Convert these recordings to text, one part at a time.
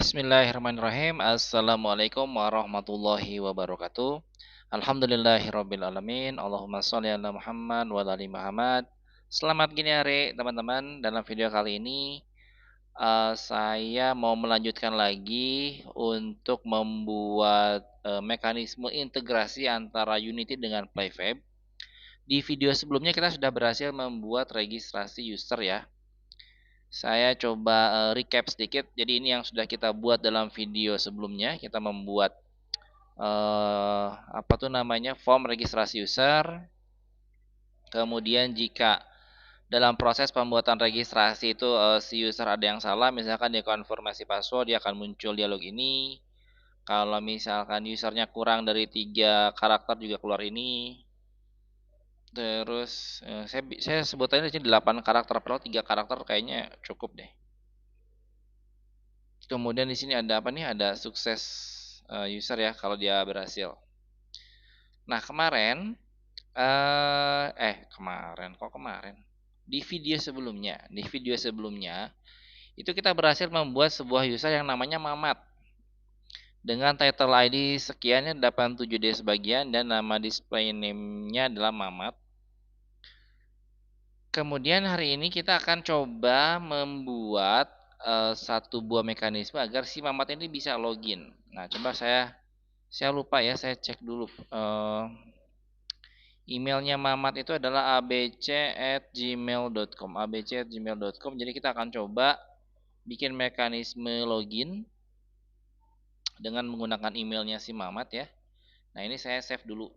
Bismillahirrahmanirrahim. Assalamualaikum warahmatullahi wabarakatuh. Alhamdulillahirabbil alamin. Allahumma sholli ala Muhammad wa ala ali Muhammad. Selamat gini hari teman-teman. Dalam video kali ini saya mau melanjutkan lagi untuk membuat mekanisme integrasi antara Unity dengan Playfab. Di video sebelumnya kita sudah berhasil membuat registrasi user ya. Saya coba recap sedikit. Jadi ini yang sudah kita buat dalam video sebelumnya. Kita membuat form registrasi user. Kemudian jika dalam proses pembuatan registrasi itu si user ada yang salah, misalkan dia konfirmasi password, dia akan muncul dialog ini. Kalau misalkan usernya kurang dari 3 karakter juga keluar ini. Terus saya sebutannya di sini 8 karakter, padahal 3 karakter kayaknya cukup deh. Kemudian di sini ada apa nih? Ada sukses user ya kalau dia berhasil. Nah, kemarin Di video sebelumnya itu kita berhasil membuat sebuah user yang namanya Mamat. Dengan title ID sekiannya 87D sebagian dan nama display name-nya adalah Mamat. Kemudian hari ini kita akan coba membuat satu buah mekanisme agar si Mamat ini bisa login. Nah, coba saya lupa ya, saya cek dulu. Emailnya Mamat itu adalah abc@gmail.com. abc@gmail.com. Jadi kita akan coba bikin mekanisme login dengan menggunakan emailnya si Mamat ya. Nah, ini saya save dulu.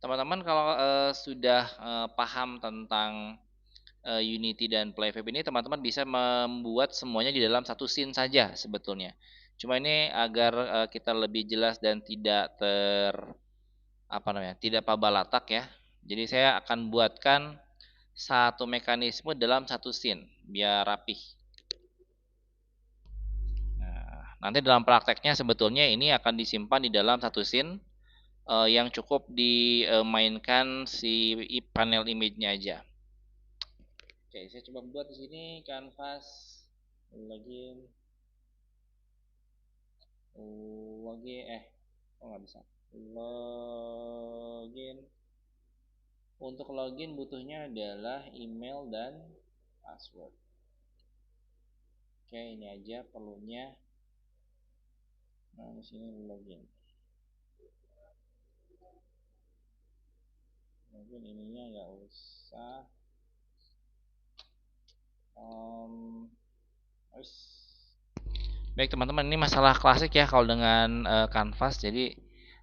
Teman-teman kalau sudah paham tentang Unity dan Playfab ini, teman-teman bisa membuat semuanya di dalam satu scene saja sebetulnya. Cuma ini agar kita lebih jelas dan tidak tidak pabalatak ya. Jadi saya akan buatkan satu mekanisme dalam satu scene biar rapih. Nah, nanti dalam prakteknya sebetulnya ini akan disimpan di dalam satu scene yang cukup dimainkan si panel image-nya aja. Oke, saya coba buat di sini canvas login nggak bisa login. Untuk login butuhnya adalah email dan password. Oke, ini aja perlunya. Nah, di sini login ininya nggak usah. Baik teman-teman, ini masalah klasik ya kalau dengan canvas. Jadi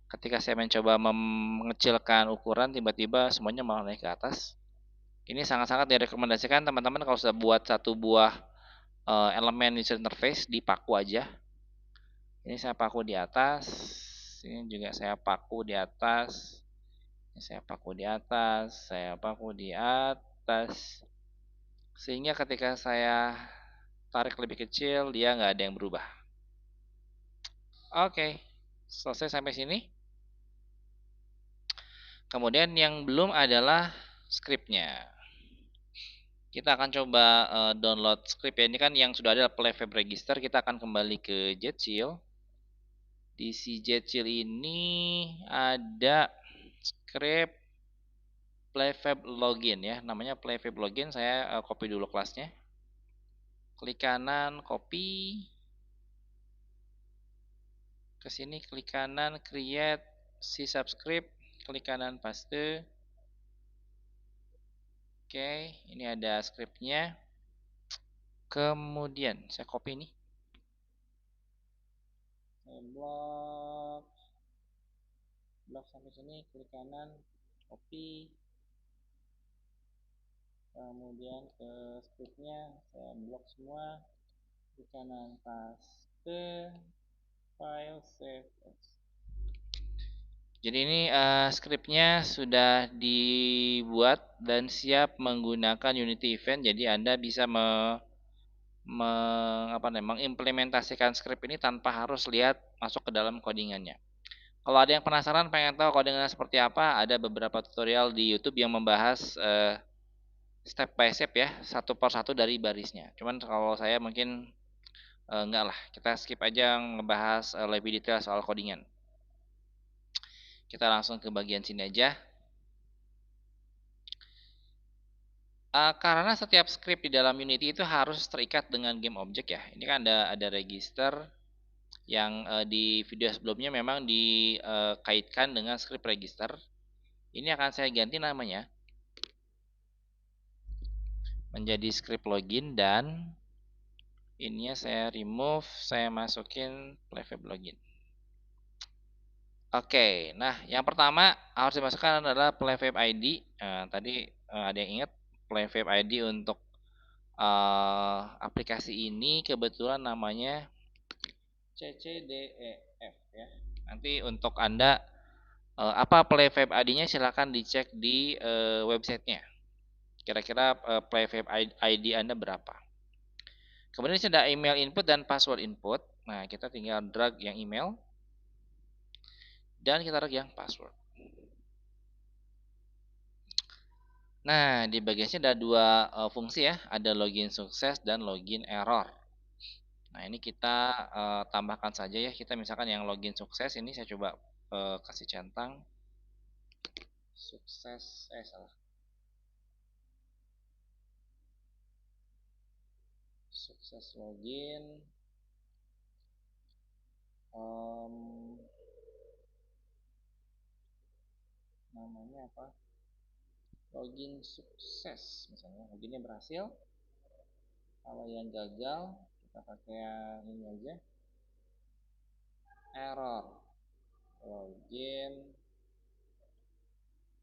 ketika saya mencoba mengecilkan ukuran, tiba-tiba semuanya malah naik ke atas. Ini sangat-sangat direkomendasikan teman-teman kalau sudah buat satu buah elemen user interface dipaku aja. Ini saya paku di atas, ini juga saya paku di atas, ini saya paku di atas, saya paku di atas, sehingga ketika saya tarik lebih kecil dia nggak ada yang berubah. Oke, selesai sampai sini. Kemudian yang belum adalah scriptnya. Kita akan coba download script ya. Ini kan yang sudah ada Playfab register. Kita akan kembali ke Jetchill. Di si Jetchill ini ada script Playfab login ya. Namanya Playfab login. Saya copy dulu kelasnya. Klik kanan, copy. Ke sini klik kanan, create si subscript. Klik kanan, paste. Oke, ini ada scriptnya. Kemudian saya copy ini. Blok sampai sini, klik kanan, copy. Kemudian ke scriptnya saya blok semua, klik kanan, paste, file, save as. Jadi ini scriptnya sudah dibuat dan siap menggunakan Unity Event. Jadi Anda bisa mengimplementasikan script ini tanpa harus lihat masuk ke dalam codingannya. Kalau ada yang penasaran pengen tahu codingannya seperti apa, ada beberapa tutorial di YouTube yang membahas step by step ya, satu per satu dari barisnya. Cuman kalau saya mungkin Enggak lah, kita skip aja ngebahas lebih detail soal codingan. Kita langsung ke bagian sini aja. Karena setiap script di dalam Unity itu harus terikat dengan game object ya. Ini kan ada register yang di video sebelumnya memang dikaitkan dengan script register. Ini akan saya ganti namanya menjadi script login dan ininya saya remove, saya masukin playfab login. Oke, nah yang pertama harus dimasukkan adalah playfab ID. Tadi ada yang ingat playfab ID untuk aplikasi ini kebetulan namanya CCDEF ya. Nanti untuk Anda apa playfab ID-nya silahkan dicek di websitenya. Kira-kira playfab ID Anda berapa? Kemudian di sini ada email input dan password input. Nah, kita tinggal drag yang email dan kita drag yang password. Nah, di bagian sini ada dua fungsi ya, ada login sukses dan login error. Nah, ini kita tambahkan saja ya. Kita misalkan yang login sukses ini saya coba kasih centang sukses salah. Sukses login namanya apa? Login sukses misalnya, loginnya berhasil. Kalau yang gagal kita pakai yang ini aja, error login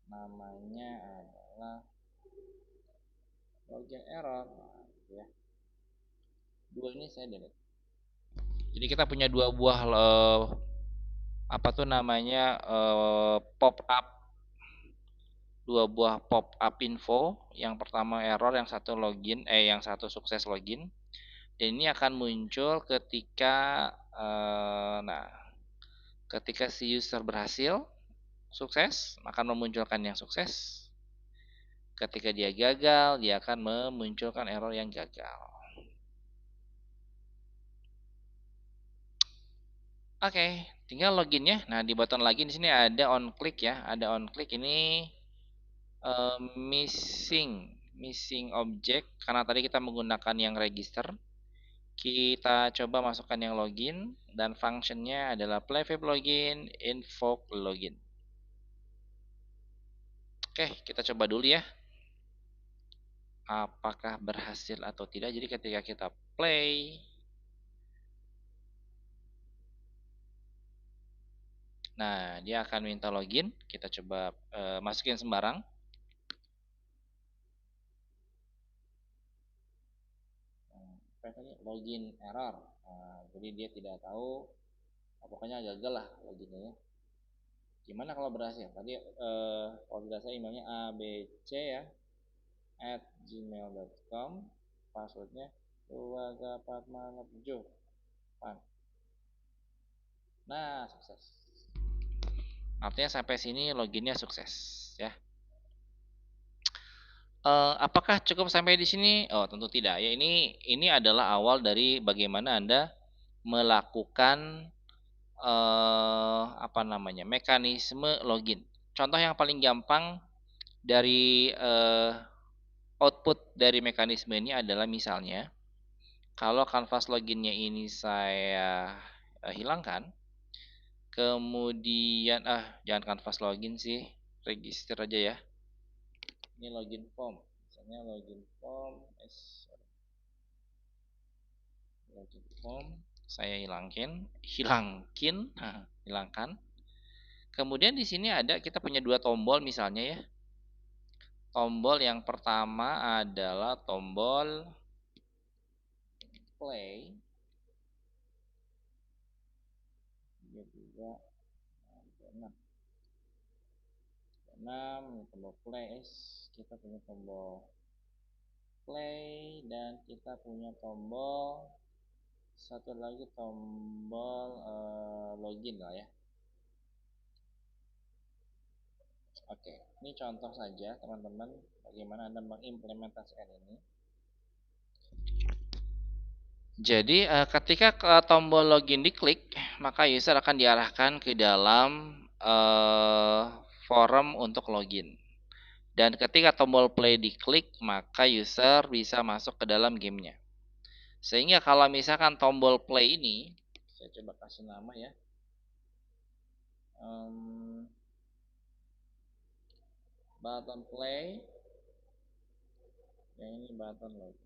namanya adalah login error. Nah, gitu ya. Dua ini saya delete. Jadi kita punya dua buah apa tuh namanya pop up, dua buah pop up info. Yang pertama error, yang satu login, yang satu sukses login. Dan ini akan muncul ketika nah ketika si user berhasil sukses akan memunculkan yang sukses. Ketika dia gagal, dia akan memunculkan error yang gagal. Oke, tinggal loginnya. Nah, di button login di sini ada on click ya, ada on click ini missing object karena tadi kita menggunakan yang register. Kita coba masukkan yang login dan functionnya adalah playfab login, invoke login. Oke, kita coba dulu ya. Apakah berhasil atau tidak. Jadi ketika kita play, nah dia akan minta login. Kita coba masukin sembarang. Login error. Nah, jadi dia tidak tahu, pokoknya gagal lah loginnya ya. Gimana kalau berhasil? Tadi kalau tidak saya emailnya abc ya @gmail.com, passwordnya 28457. Nah, sukses. Artinya sampai sini loginnya sukses ya. Apakah cukup sampai di sini? Oh, tentu tidak ya. Ini adalah awal dari bagaimana Anda melakukan apa namanya? Mekanisme login. Contoh yang paling gampang dari output dari mekanisme ini adalah misalnya kalau kanvas loginnya ini saya hilangkan, kemudian jangan kanvas login sih, register aja ya. Ini login form, misalnya login form saya hilangkan. Kemudian di sini ada kita punya dua tombol misalnya ya. Tombol yang pertama adalah tombol play. Tombol play, kita punya tombol play dan kita punya tombol satu lagi, tombol login lah ya. Oke, ini contoh saja teman-teman bagaimana Anda mengimplementasikan ini. Jadi ketika tombol login diklik, maka user akan diarahkan ke dalam forum untuk login. Dan ketika tombol play diklik, maka user bisa masuk ke dalam gamenya. Sehingga kalau misalkan tombol play ini, saya coba kasih nama ya. Button play. Yang ini button login.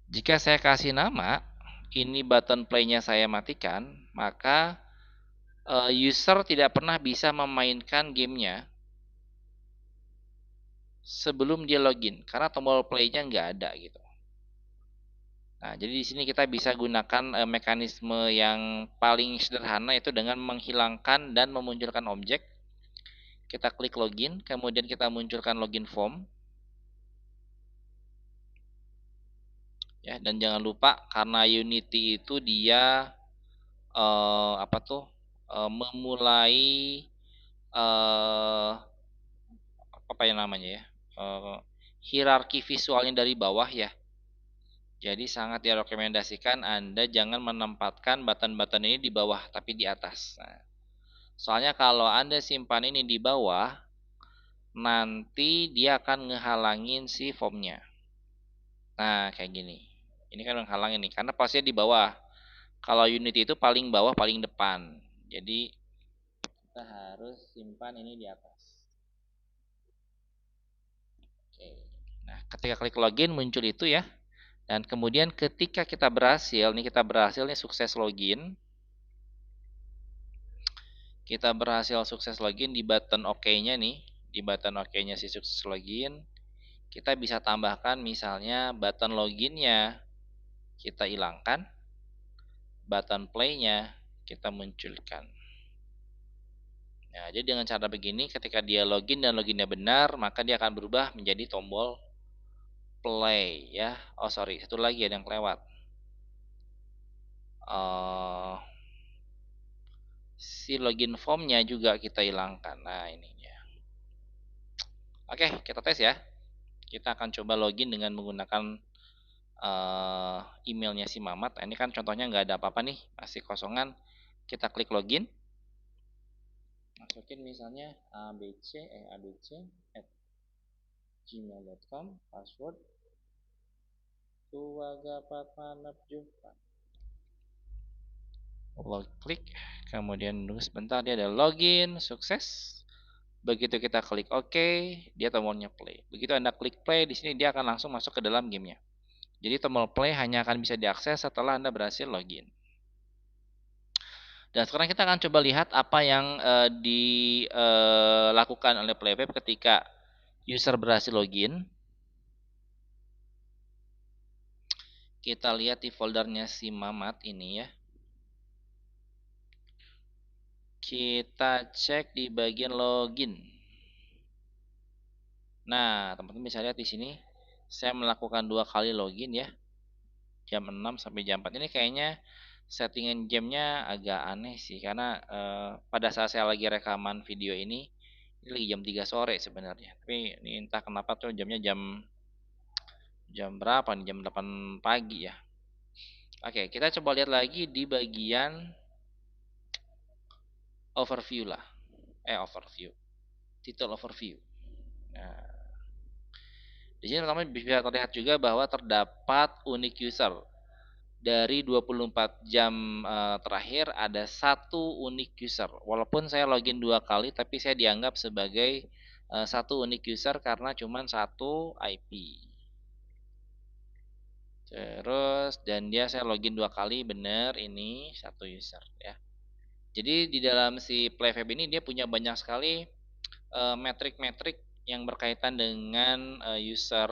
Jika saya kasih nama, ini button play-nya saya matikan, maka user tidak pernah bisa memainkan gamenya sebelum dia login, karena tombol play-nya nggak ada gitu. Nah, jadi di sini kita bisa gunakan mekanisme yang paling sederhana, itu dengan menghilangkan dan memunculkan objek. Kita klik login, kemudian kita munculkan login form. Ya, dan jangan lupa karena Unity itu dia memulai apa yang namanya ya, hierarki visualnya dari bawah ya. Jadi sangat direkomendasikan Anda jangan menempatkan button-button ini di bawah tapi di atas. Nah, soalnya kalau Anda simpan ini di bawah, nanti dia akan ngehalangin si formnya. Nah, kayak gini. Ini kan menghalangin nih karena posisinya di bawah. Kalau Unity itu paling bawah, paling depan. Jadi kita harus simpan ini di atas. Oke. Nah, ketika klik login muncul itu ya. Dan kemudian ketika kita berhasil nih sukses login. Kita berhasil sukses login di button OK-nya nih. Di button OK-nya si sukses login. Kita bisa tambahkan misalnya button loginnya kita hilangkan. Button play-nya kita munculkan. Nah, jadi dengan cara begini ketika dia login dan loginnya benar, maka dia akan berubah menjadi tombol play ya. Oh sorry, satu lagi ada yang kelewat. Si login formnya juga kita hilangkan. Nah, ininya. Oke, kita tes ya. Kita akan coba login dengan menggunakan emailnya si Mamat. Nah, ini kan contohnya nggak ada apa-apa nih, masih kosongan. Kita klik login. Masukin misalnya abc@gmail.com, password tuwagapatmanapjupa. Klik, kemudian tunggu sebentar, dia ada login, sukses. Begitu kita klik OK, dia tombolnya play. Begitu Anda klik play, di sini dia akan langsung masuk ke dalam gamenya. Jadi tombol play hanya akan bisa diakses setelah Anda berhasil login. Dan sekarang kita akan coba lihat apa yang dilakukan oleh Playweb ketika user berhasil login. Kita lihat di foldernya si Mamat ini ya. Kita cek di bagian login. Nah, teman-teman bisa lihat di sini saya melakukan 2 kali login ya. Jam 6 sampai jam 4 ini kayaknya settingan jamnya agak aneh sih karena pada saat saya lagi rekaman video ini lagi jam 3 sore sebenarnya. Tapi ini entah kenapa tuh jamnya jam berapa nih? Jam 8 pagi ya. Oke, kita coba lihat lagi di bagian overview lah. Overview. Title overview. Nah, di sini pertama bisa terlihat juga bahwa terdapat unique user. Dari 24 jam terakhir ada 1 unique user. Walaupun saya login 2 kali tapi saya dianggap sebagai 1 unique user karena cuma 1 IP. Terus dan dia saya login 2 kali benar ini 1 user ya. Jadi di dalam si Playweb ini dia punya banyak sekali metrik-metrik yang berkaitan dengan user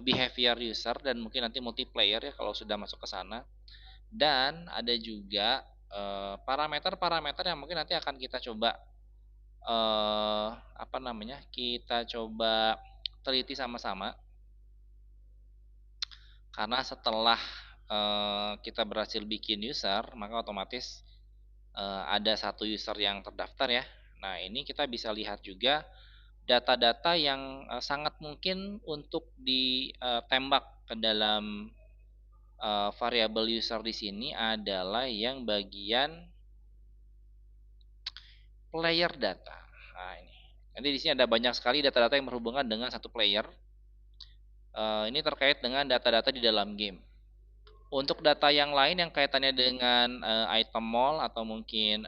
behavior user dan mungkin nanti multiplayer ya kalau sudah masuk ke sana. Dan ada juga parameter-parameter yang mungkin nanti akan kita coba kita coba teliti sama-sama. Karena setelah kita berhasil bikin user, maka otomatis ada 1 user yang terdaftar ya. Nah, ini kita bisa lihat juga data-data yang sangat mungkin untuk ditembak ke dalam variabel user di sini adalah yang bagian player data. Nah, ini. Nanti di sini ada banyak sekali data-data yang berhubungan dengan satu player. Ini terkait dengan data-data di dalam game. Untuk data yang lain yang kaitannya dengan item mall atau mungkin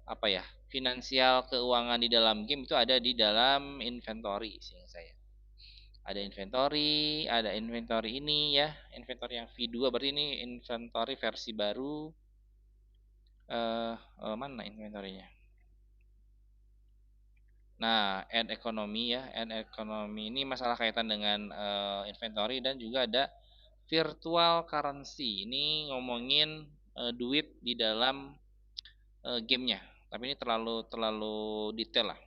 apa ya, finansial keuangan di dalam game itu ada di dalam inventory seingat saya. Ada inventory ini ya, inventory yang V2 berarti ini inventory versi baru. Mana inventorynya? Nah, end economy ya, end economy ini masalah kaitan dengan inventory dan juga ada virtual currency. Ini ngomongin duit di dalam gamenya. Tapi ini terlalu detail lah.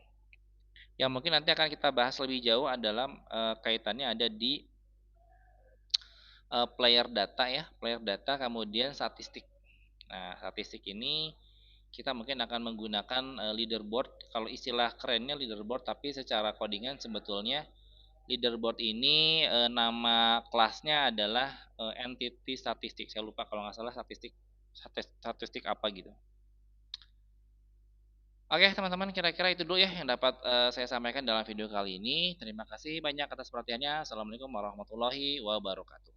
Yang mungkin nanti akan kita bahas lebih jauh adalah kaitannya ada di player data ya, player data kemudian statistik. Nah, statistik ini kita mungkin akan menggunakan leaderboard. Kalau istilah kerennya leaderboard, tapi secara codingan sebetulnya leaderboard ini nama kelasnya adalah entity statistik. Saya lupa kalau nggak salah statistik apa gitu. Oke teman-teman, kira-kira itu dulu ya yang dapat saya sampaikan dalam video kali ini. Terima kasih banyak atas perhatiannya. Assalamualaikum warahmatullahi wabarakatuh.